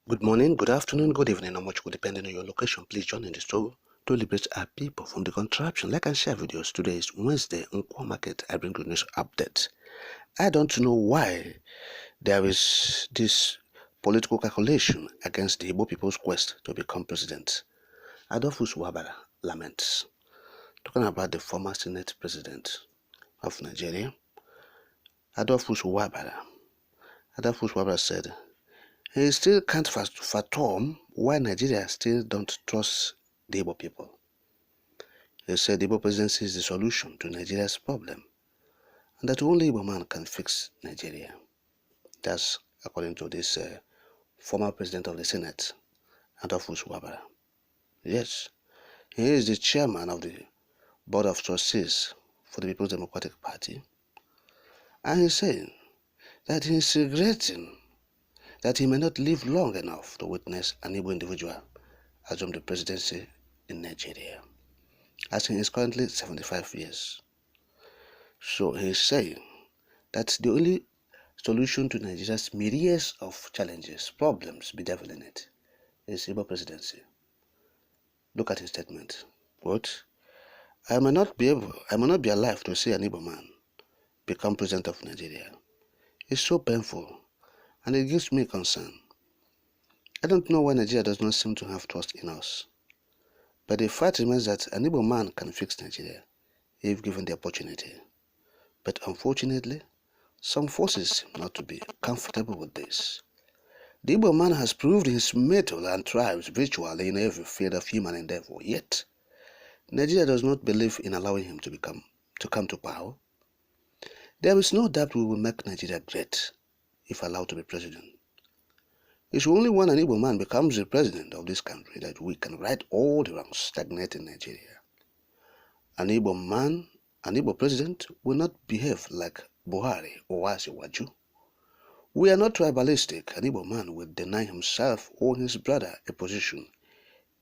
Good morning, good afternoon, good evening, or much good depending on your location. Please join in the struggle to liberate our people from the contraption. Like and share videos. Today is Wednesday on Core Market. I bring good news update. I don't know why there is this political calculation against the Igbo people's quest to become president. Adolphus Wabara laments. Talking about the former Senate president of Nigeria, Adolphus Wabara said, he still can't fathom why Nigeria still don't trust the Igbo people. He said the Igbo presidency is the solution to Nigeria's problem, and that only Igbo man can fix Nigeria. That's according to this former president of the Senate, Adolphus Wabara. Yes, he is the chairman of the Board of Trustees for the People's Democratic Party, and he's saying that he's regretting that he may not live long enough to witness an Igbo individual assume the presidency in Nigeria, as he is currently 75 years. So he's saying that the only solution to Nigeria's myriad of challenges, problems bedeviling it, is Igbo presidency. Look at his statement. Quote, I may not be alive to see an Igbo man become president of Nigeria. It's so painful, and it gives me concern. I don't know why Nigeria does not seem to have trust in us. But the fact remains that an Igbo man can fix Nigeria if given the opportunity. But unfortunately, some forces seem not to be comfortable with this. The Igbo man has proved his mettle and thrives virtually in every field of human endeavor, yet Nigeria does not believe in allowing him to come to power. There is no doubt we will make Nigeria great if allowed to be president. It's only when an Igbo man becomes the president of this country that we can right all the wrongs stagnating Nigeria. An Igbo president will not behave like Buhari or Asiwaju. We are not tribalistic. An Igbo man will deny himself or his brother a position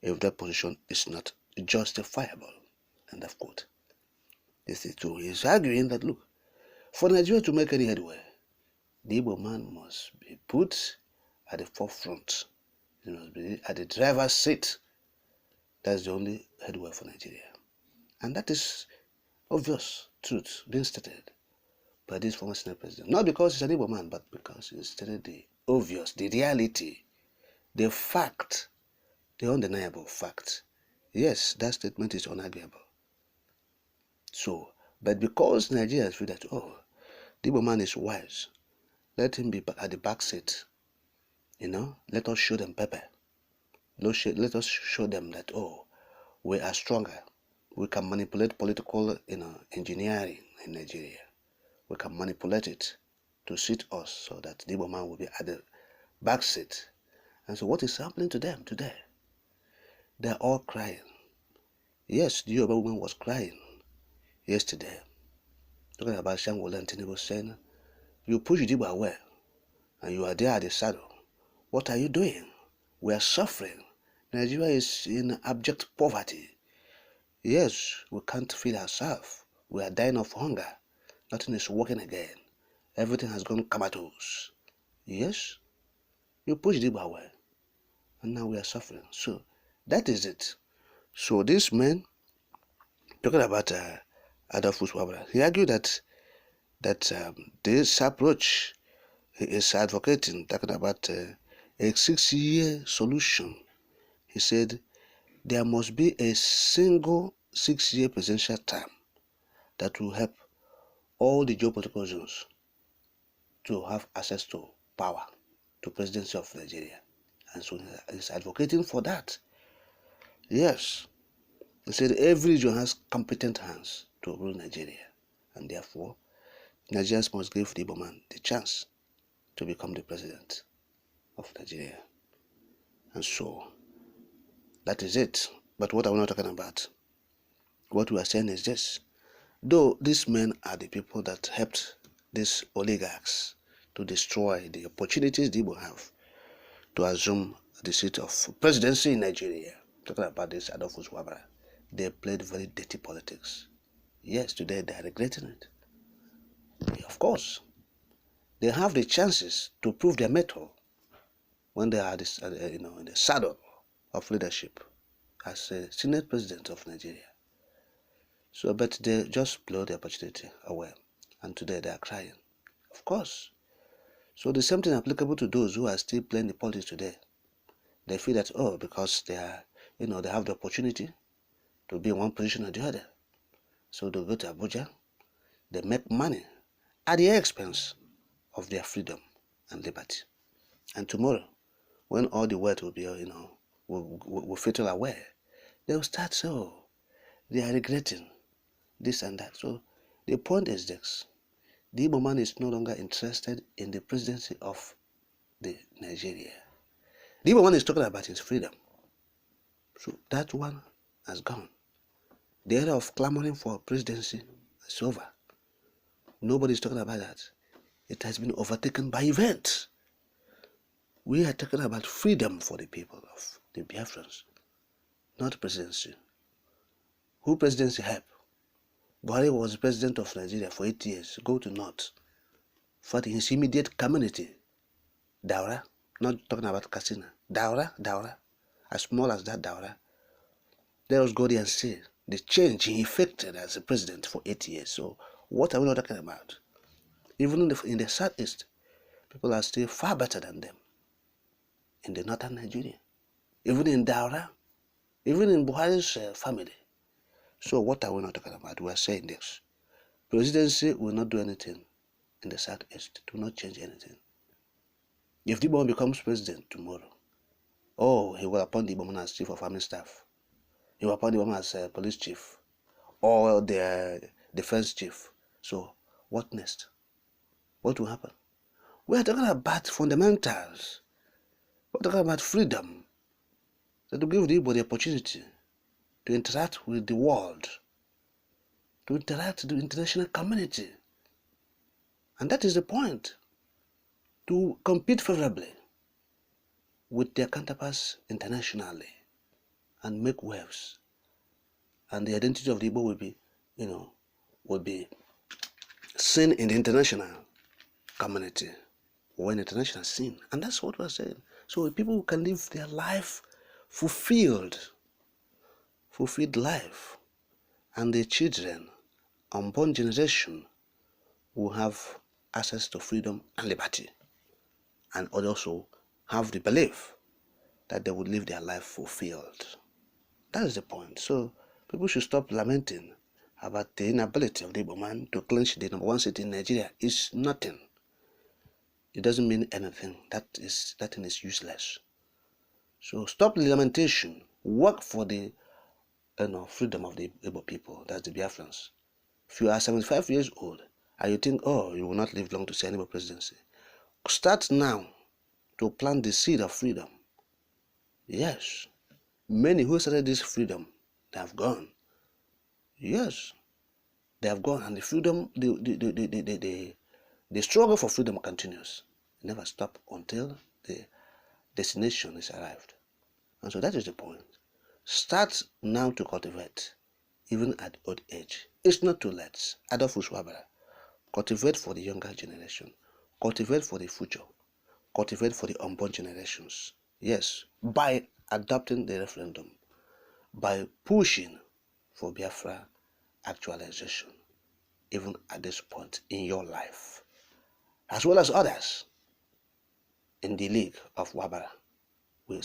if that position is not justifiable. End of quote. This is true. He is arguing that, look, for Nigeria to make any headway, the Igbo man must be put at the forefront. He must be at the driver's seat. That's the only headway for Nigeria. And that is obvious truth being stated by this former Senate president. Not because he's an Igbo man, but because he stated the obvious, the reality, the fact, the undeniable fact. Yes, that statement is unarguable. So, but because Nigerians feel that, the Igbo man is wise, let him be at the back seat. Let us show them pepper. Let us show them that, we are stronger. We can manipulate political engineering in Nigeria. We can manipulate it to suit us so that the Igbo man will be at the back seat. And so what is happening to them today? They are all crying. Yes, the Yoruba woman was crying yesterday. Talking about Shangola and Tinubu saying, you push the Igbo away and you are there at the saddle. What are you doing? We are suffering. Nigeria is in abject poverty. Yes, we can't feed ourselves. We are dying of hunger. Nothing is working again. Everything has gone comatose. Yes, you push the Igbo away, and now we are suffering. So that is it. So this man, talking about Adolphus Wabara, he argued that this approach he is advocating, talking about a 6-year solution. He said there must be a single 6-year presidential term that will help all the geopolitical zones to have access to power, to presidency of Nigeria. And so he's advocating for that. Yes. He said every region has competent hands to rule Nigeria. And therefore, Nigerians must give the Igbo man the chance to become the president of Nigeria. And so, that is it. But what are we not talking about? What we are saying is this. Though these men are the people that helped these oligarchs to destroy the opportunities the Igbo have to assume the seat of presidency in Nigeria, talking about this Adolphus Wabara, they played very dirty politics. Yes, today they are regretting it. Of course, they have the chances to prove their mettle. when they are this, in the saddle of leadership as a Senate President of Nigeria. So, but they just blew the opportunity away, and today they are crying. Of course. So the same thing applicable to those who are still playing the politics today. They feel that, oh, because they are, they have the opportunity to be in one position or the other. So they go to Abuja, they make money at the expense of their freedom and liberty. And tomorrow, when all the world will be, will filter away, they will start, so they are regretting this and that. So the point is this: the Igbo man is no longer interested in the presidency of the Nigeria. The Igbo man is talking about his freedom. So that one has gone. The era of clamoring for presidency is over. Nobody is talking about that. It has been overtaken by events. We are talking about freedom for the people of the Biafrans, not presidency. Who presidency help? Buhari was president of Nigeria for 8 years. Go to North. For his immediate community, Daura, not talking about Katsina, Daura, as small as that Daura. Let us go there and see the change he effected as a president for 8 years. So what are we not talking about? Even in the southeast, people are still far better than them. In the northern Nigeria, even in Daura, even in Buhari's family. So what are we not talking about? We are saying this: presidency will not do anything in the southeast. It will not change anything. If the Igbo becomes president tomorrow, oh, he will appoint the Igbo as chief of army staff. He will appoint the Igbo as police chief or the defense chief. So what next? What will happen? We are talking about fundamentals. We are talking about freedom. So to give the Igbo the opportunity to interact with the world, to interact with the international community. And that is the point. To compete favorably with their counterparts internationally and make waves. And the identity of the Igbo will be seen in the international community or in the international scene. And that's what we're saying. So people can live their life fulfilled life, and the children, unborn generation, will have access to freedom and liberty, and also have the belief that they would live their life fulfilled. That is the point. So people should stop lamenting about the inability of the Igbo man to clinch the number one seat in Nigeria. It's nothing. It doesn't mean anything. That thing is useless. So stop the lamentation. Work for the freedom of the Igbo people. That's the Biafrans. If you are 75 years old and you think, oh, you will not live long to see any more presidency, start now to plant the seed of freedom. Yes, many who started this freedom, they have gone. Yes, they have gone, and the freedom, the struggle for freedom continues. It never stops until the destination is arrived. And so that is the point. Start now to cultivate, even at old age. It's not too late. Adolf Uswabara. Cultivate for the younger generation. Cultivate for the future. Cultivate for the unborn generations. Yes, by adopting the referendum, by pushing for Biafra actualization, even at this point in your life, as well as others in the League of Wabara. We